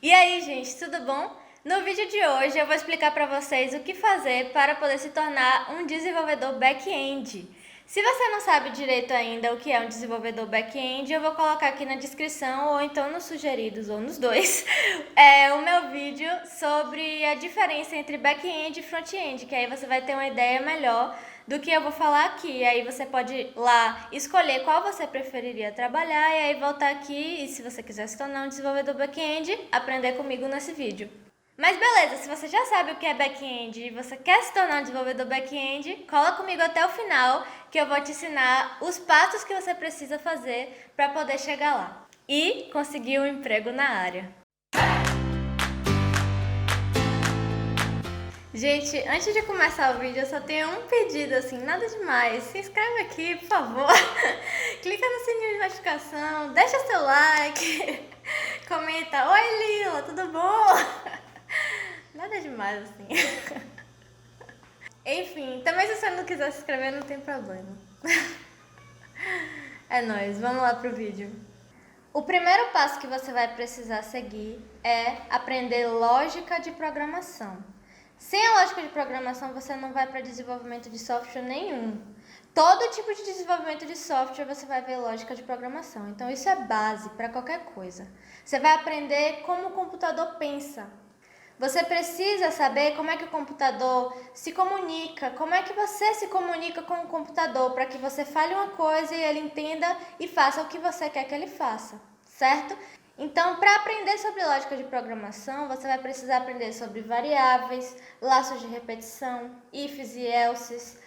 E aí, gente, tudo bom? No vídeo de hoje eu vou explicar para vocês o que fazer para poder se tornar um desenvolvedor back-end. Se você não sabe direito ainda o que é um desenvolvedor back-end, eu vou colocar aqui na descrição ou então nos sugeridos, ou nos dois, o meu vídeo sobre a diferença entre back-end e front-end, que aí você vai ter uma ideia melhor do que eu vou falar aqui. Aí você pode ir lá escolher qual você preferiria trabalhar e aí voltar aqui e, se você quiser se tornar um desenvolvedor back-end, aprender comigo nesse vídeo. Mas beleza, se você já sabe o que é back-end e você quer se tornar um desenvolvedor back-end, cola comigo até o final que eu vou te ensinar os passos que você precisa fazer para poder chegar lá e conseguir um emprego na área. Gente, antes de começar o vídeo, eu só tenho um pedido, assim, nada demais. Se inscreve aqui, por favor. Clica no sininho de notificação, deixa seu like, comenta: oi Lila, tudo bom? Nada demais, assim. Enfim, também se você não quiser se inscrever, não tem problema. É nóis, vamos lá pro vídeo. O primeiro passo que você vai precisar seguir é aprender lógica de programação. Sem a lógica de programação, você não vai para desenvolvimento de software nenhum. Todo tipo de desenvolvimento de software você vai ver lógica de programação. Então isso é base para qualquer coisa. Você vai aprender como o computador pensa. Você precisa saber como é que o computador se comunica, como é que você se comunica com o computador para que você fale uma coisa e ele entenda e faça o que você quer que ele faça, certo? Então, para aprender sobre lógica de programação, você vai precisar aprender sobre variáveis, laços de repetição, ifs e elses,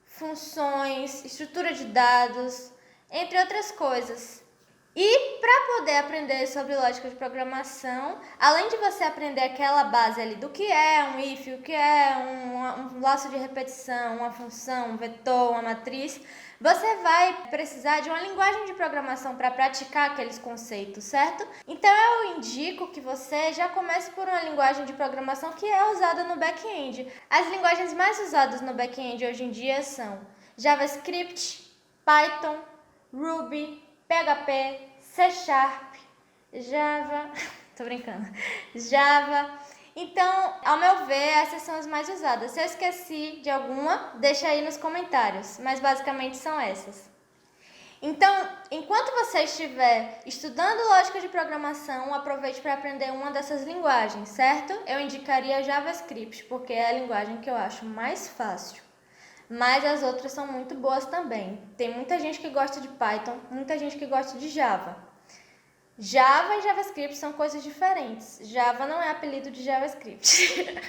funções, estrutura de dados, entre outras coisas. E para poder aprender sobre lógica de programação, além de você aprender aquela base ali do que é um if, o que é um laço de repetição, uma função, um vetor, uma matriz, você vai precisar de uma linguagem de programação para praticar aqueles conceitos, certo? Então eu indico que você já comece por uma linguagem de programação que é usada no back-end. As linguagens mais usadas no back-end hoje em dia são JavaScript, Python, Ruby, PHP, C Sharp, Java, tô brincando, Java. Então, ao meu ver, essas são as mais usadas. Se eu esqueci de alguma, deixa aí nos comentários, mas basicamente são essas. Então, enquanto você estiver estudando lógica de programação, aproveite para aprender uma dessas linguagens, certo? Eu indicaria JavaScript, porque é a linguagem que eu acho mais fácil. Mas as outras são muito boas também. Tem muita gente que gosta de Python, muita gente que gosta de Java. Java e JavaScript são coisas diferentes. Java não é apelido de JavaScript.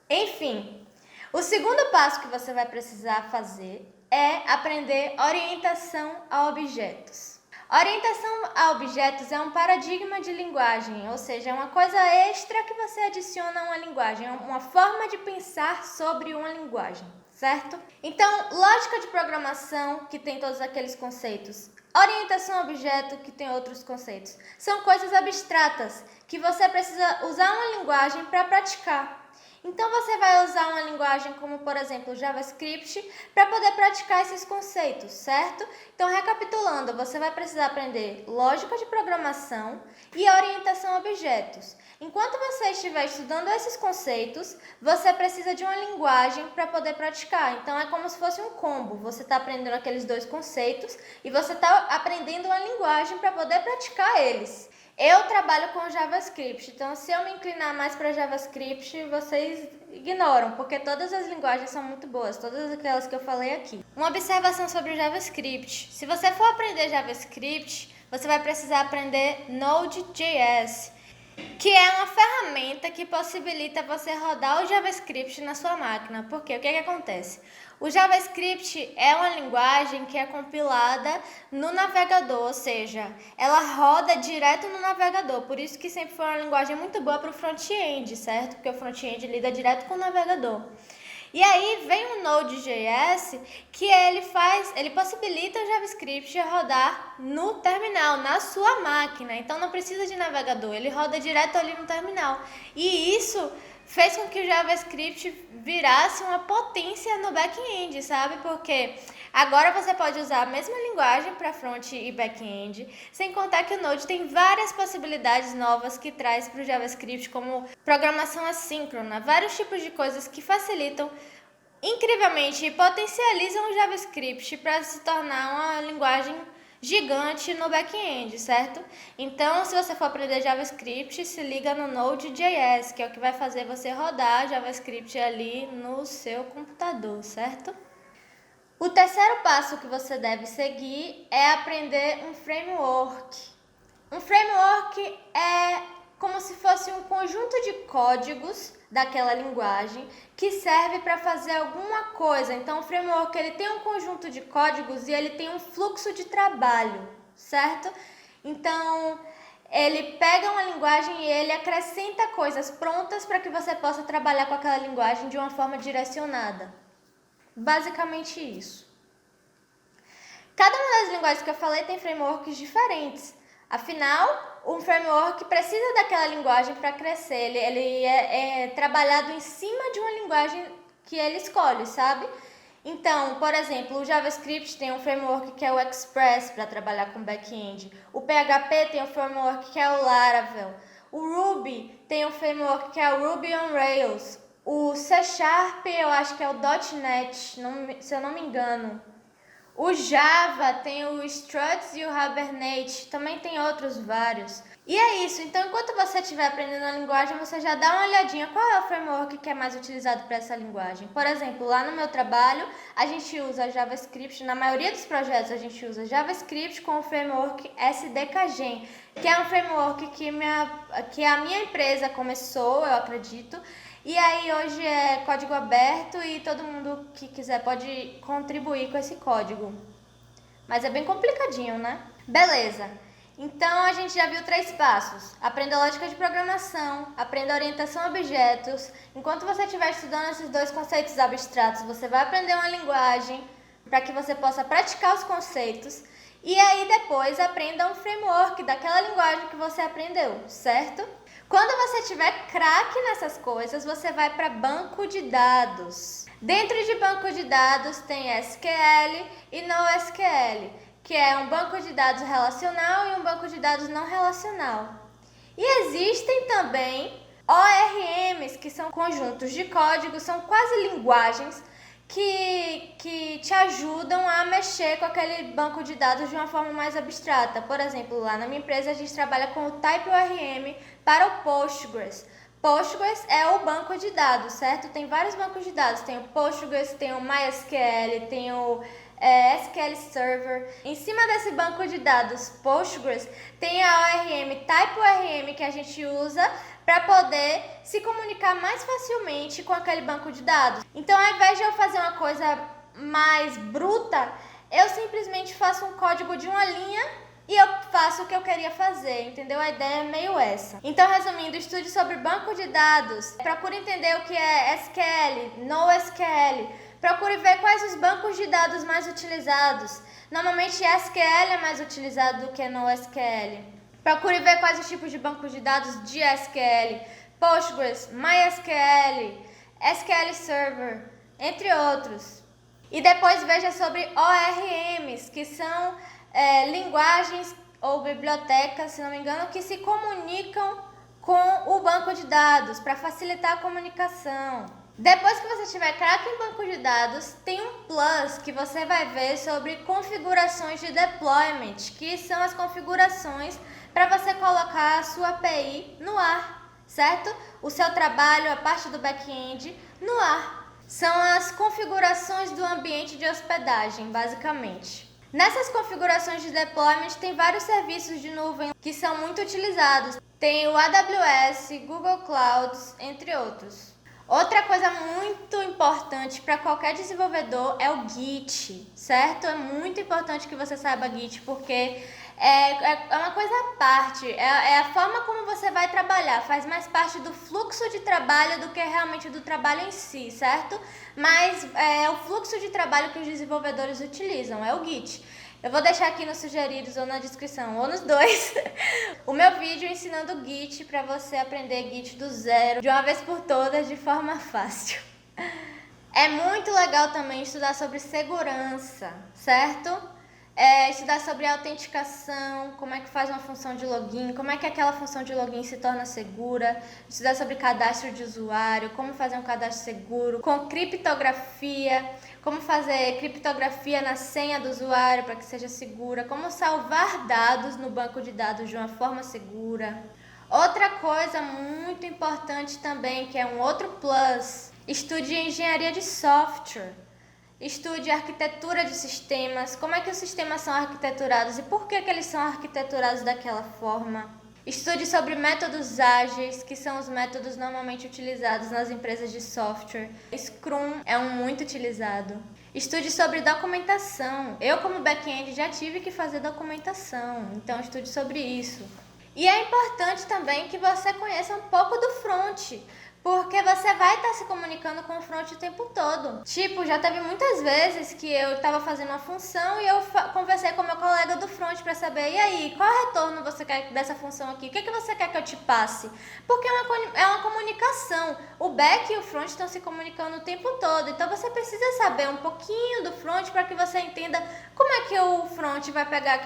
Enfim, o segundo passo que você vai precisar fazer é aprender orientação a objetos. Orientação a objetos é um paradigma de linguagem, ou seja, é uma coisa extra que você adiciona a uma linguagem, é uma forma de pensar sobre uma linguagem, certo? Então, lógica de programação, que tem todos aqueles conceitos, orientação a objeto, que tem outros conceitos, são coisas abstratas que você precisa usar uma linguagem para praticar. Então você vai usar uma linguagem como, por exemplo, JavaScript para poder praticar esses conceitos, certo? Então, recapitulando, você vai precisar aprender lógica de programação e orientação a objetos. Enquanto você estiver estudando esses conceitos, você precisa de uma linguagem para poder praticar. Então, é como se fosse um combo. Você está aprendendo aqueles dois conceitos e você está aprendendo uma linguagem para poder praticar eles. Eu trabalho com JavaScript, então se eu me inclinar mais para JavaScript, vocês ignoram, porque todas as linguagens são muito boas, todas aquelas que eu falei aqui. Uma observação sobre o JavaScript. Se você for aprender JavaScript, você vai precisar aprender Node.js, que é uma ferramenta que possibilita você rodar o JavaScript na sua máquina. Porque o que acontece? O JavaScript é uma linguagem que é compilada no navegador, ou seja, ela roda direto no navegador. Por isso que sempre foi uma linguagem muito boa para o front-end, certo? Porque o front-end lida direto com o navegador. E aí vem o Node.js que ele possibilita o JavaScript rodar no terminal, na sua máquina. Então não precisa de navegador, ele roda direto ali no terminal. E isso fez com que o JavaScript virasse uma potência no back-end, sabe? Porque Agora você pode usar a mesma linguagem para front e back-end, sem contar que o Node tem várias possibilidades novas que traz para o JavaScript, como programação assíncrona, vários tipos de coisas que facilitam incrivelmente e potencializam o JavaScript para se tornar uma linguagem gigante no back-end, certo? Então, se você for aprender JavaScript, se liga no Node.js, que é o que vai fazer você rodar JavaScript ali no seu computador, certo? O terceiro passo que você deve seguir é aprender um framework. Um framework é como se fosse um conjunto de códigos daquela linguagem que serve para fazer alguma coisa. Então, o framework ele tem um conjunto de códigos e ele tem um fluxo de trabalho, certo? Então, ele pega uma linguagem e ele acrescenta coisas prontas para que você possa trabalhar com aquela linguagem de uma forma direcionada. Basicamente isso. Cada uma das linguagens que eu falei tem frameworks diferentes. Afinal, um framework precisa daquela linguagem para crescer. Ele é trabalhado em cima de uma linguagem que ele escolhe, sabe? Então, por exemplo, o JavaScript tem um framework que é o Express para trabalhar com back-end. O PHP tem um framework que é o Laravel. O Ruby tem um framework que é o Ruby on Rails. O C#, eu acho que é o .NET, se eu não me engano. O Java tem o Struts e o Hibernate, também tem outros vários. E é isso, então enquanto você estiver aprendendo a linguagem, você já dá uma olhadinha qual é o framework que é mais utilizado para essa linguagem. Por exemplo, lá no meu trabalho, a gente usa JavaScript, na maioria dos projetos a gente usa JavaScript com o framework SDKGen, que é um framework que a minha empresa começou, eu acredito. E aí hoje é código aberto e todo mundo que quiser pode contribuir com esse código. Mas é bem complicadinho, né? Beleza. Então a gente já viu 3 passos. Aprenda lógica de programação, aprenda orientação a objetos. Enquanto você estiver estudando esses 2 conceitos abstratos, você vai aprender uma linguagem para que você possa praticar os conceitos. E aí depois aprenda um framework daquela linguagem que você aprendeu, certo? Quando você tiver craque nessas coisas, você vai para banco de dados. Dentro de banco de dados tem SQL e NoSQL, que é um banco de dados relacional e um banco de dados não relacional. E existem também ORMs, que são conjuntos de códigos, são quase linguagens que te ajudam a mexer com aquele banco de dados de uma forma mais abstrata. Por exemplo, lá na minha empresa a gente trabalha com o TypeORM para o Postgres. Postgres é o banco de dados, certo? Tem vários bancos de dados, tem o Postgres, tem o MySQL, tem o SQL Server. Em cima desse banco de dados Postgres tem a ORM TypeORM que a gente usa para poder se comunicar mais facilmente com aquele banco de dados. Então, ao invés de eu fazer uma coisa mais bruta, eu simplesmente faço um código de uma linha e eu faço o que eu queria fazer, entendeu? A ideia é meio essa. Então, resumindo, estude sobre banco de dados, procure entender o que é SQL, NoSQL, procure ver quais os bancos de dados mais utilizados. Normalmente, SQL é mais utilizado do que NoSQL. Procure ver quais os tipos de bancos de dados de SQL, Postgres, MySQL, SQL Server, entre outros. E depois veja sobre ORMs, que são linguagens ou bibliotecas, se não me engano, que se comunicam com o banco de dados para facilitar a comunicação. Depois que você tiver craque em banco de dados, tem um plus que você vai ver sobre configurações de deployment, que são as configurações para você colocar a sua API no ar, certo? O seu trabalho, a parte do back-end, no ar. São as configurações do ambiente de hospedagem, basicamente. Nessas configurações de deployment tem vários serviços de nuvem que são muito utilizados. Tem o AWS, Google Clouds, entre outros. Outra coisa muito importante para qualquer desenvolvedor é o Git, certo? É muito importante que você saiba Git, porque é uma coisa à parte, é a forma como você vai trabalhar, faz mais parte do fluxo de trabalho do que realmente do trabalho em si, certo? Mas é o fluxo de trabalho que os desenvolvedores utilizam, é o Git. Eu vou deixar aqui nos sugeridos ou na descrição, ou nos dois, o meu vídeo ensinando Git para você aprender Git do zero, de uma vez por todas, de forma fácil. É muito legal também estudar sobre segurança, certo? Estudar sobre autenticação, como é que faz uma função de login, como é que aquela função de login se torna segura, estudar sobre cadastro de usuário, como fazer um cadastro seguro, com criptografia, como fazer criptografia na senha do usuário para que seja segura, como salvar dados no banco de dados de uma forma segura. Outra coisa muito importante também, que é um outro plus, estude engenharia de software. Estude arquitetura de sistemas, como é que os sistemas são arquiteturados e por que eles são arquiteturados daquela forma. Estude sobre métodos ágeis, que são os métodos normalmente utilizados nas empresas de software. Scrum é um muito utilizado. Estude sobre documentação. Eu, como back-end, já tive que fazer documentação, então estude sobre isso. E é importante também que você conheça um pouco do front, porque você vai estar se comunicando com o front o tempo todo. Tipo, já teve muitas vezes que eu estava fazendo uma função e eu conversei com meu colega do front para saber, e aí, qual retorno você quer dessa função aqui? O que você quer que eu te passe? Porque é uma comunicação. O back e o front estão se comunicando o tempo todo, então você precisa saber um pouquinho do front para que você entenda como é que o front vai pegar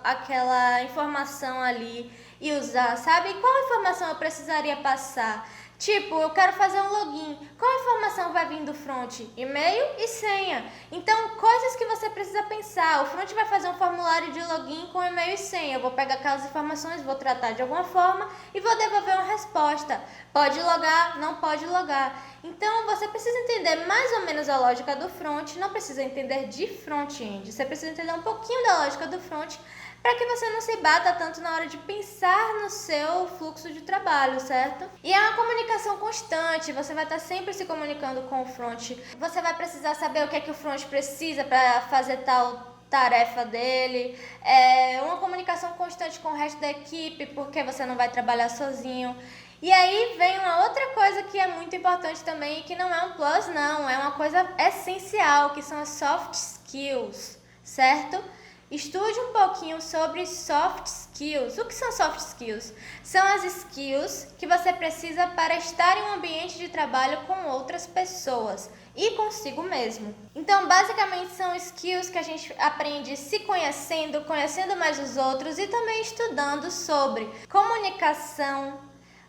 aquela informação ali e usar, sabe? Qual informação eu precisaria passar? Tipo, eu quero fazer um login. Qual informação vai vir do front? E-mail e senha. Então, coisas que você precisa pensar. O front vai fazer um formulário de login com e-mail e senha. Eu vou pegar aquelas informações, vou tratar de alguma forma e vou devolver uma resposta. Pode logar, não pode logar. Então, você precisa entender mais ou menos a lógica do front. Não precisa entender de front-end. Você precisa entender um pouquinho da lógica do front para que você não se bata tanto na hora de pensar no seu fluxo de trabalho, certo? E é uma comunicação constante, você vai estar sempre se comunicando com o front. Você vai precisar saber o que é que o front precisa para fazer tal tarefa dele. É uma comunicação constante com o resto da equipe, porque você não vai trabalhar sozinho. E aí vem uma outra coisa que é muito importante também, que não é um plus não, é uma coisa essencial, que são as soft skills, certo? Estude um pouquinho sobre soft skills. O que são soft skills? São as skills que você precisa para estar em um ambiente de trabalho com outras pessoas e consigo mesmo. Então, basicamente, são skills que a gente aprende se conhecendo, conhecendo mais os outros e também estudando sobre comunicação,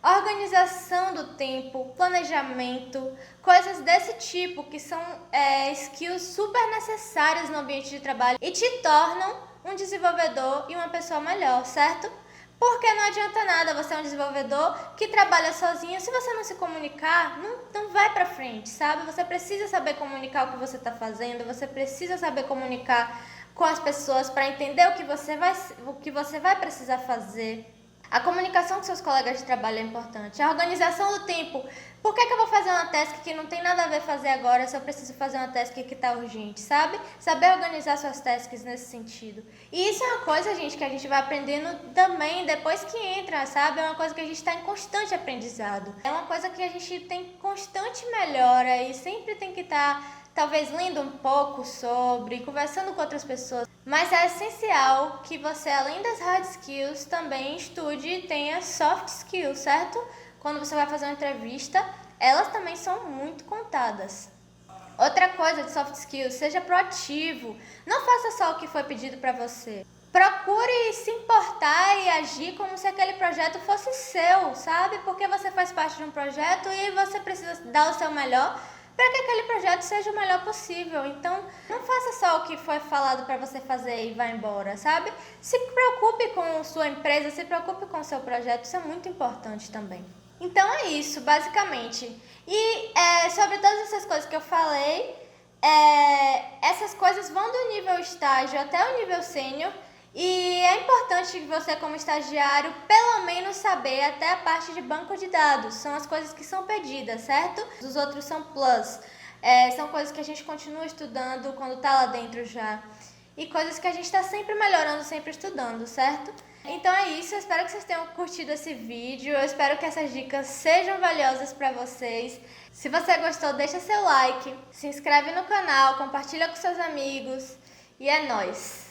organização do tempo, planejamento, coisas desse tipo que são skills super necessárias no ambiente de trabalho e te tornam um desenvolvedor e uma pessoa melhor, certo? Porque não adianta nada você é um desenvolvedor que trabalha sozinho, se você não se comunicar, não vai pra frente, sabe? Você precisa saber comunicar o que você está fazendo, você precisa saber comunicar com as pessoas para entender o que você vai precisar fazer. A comunicação com seus colegas de trabalho é importante. A organização do tempo. Por que eu vou fazer uma task que não tem nada a ver fazer agora se eu preciso fazer uma task que está urgente, sabe? Saber organizar suas tasks nesse sentido. E isso é uma coisa, gente, que a gente vai aprendendo também depois que entra, sabe? É uma coisa que a gente está em constante aprendizado. É uma coisa que a gente tem constante melhora e sempre tem que estar talvez lendo um pouco sobre, conversando com outras pessoas. Mas é essencial que você, além das hard skills, também estude e tenha soft skills, certo? Quando você vai fazer uma entrevista, elas também são muito contadas. Outra coisa de soft skills, seja proativo. Não faça só o que foi pedido para você. Procure se importar e agir como se aquele projeto fosse seu, sabe? Porque você faz parte de um projeto e você precisa dar o seu melhor para que aquele projeto seja o melhor possível. Então, não faça só o que foi falado para você fazer e vá embora, sabe? Se preocupe com sua empresa, se preocupe com o seu projeto, isso é muito importante também. Então é isso, basicamente. E sobre todas essas coisas que eu falei, essas coisas vão do nível estágio até o nível sênior. E é importante que você, como estagiário, pelo menos saber até a parte de banco de dados. São as coisas que são pedidas, certo? Os outros são plus. São coisas que a gente continua estudando quando está lá dentro já. E coisas que a gente está sempre melhorando, sempre estudando, certo? Então é isso, eu espero que vocês tenham curtido esse vídeo. Eu espero que essas dicas sejam valiosas para vocês. Se você gostou, deixa seu like, se inscreve no canal, compartilha com seus amigos. E é nóis!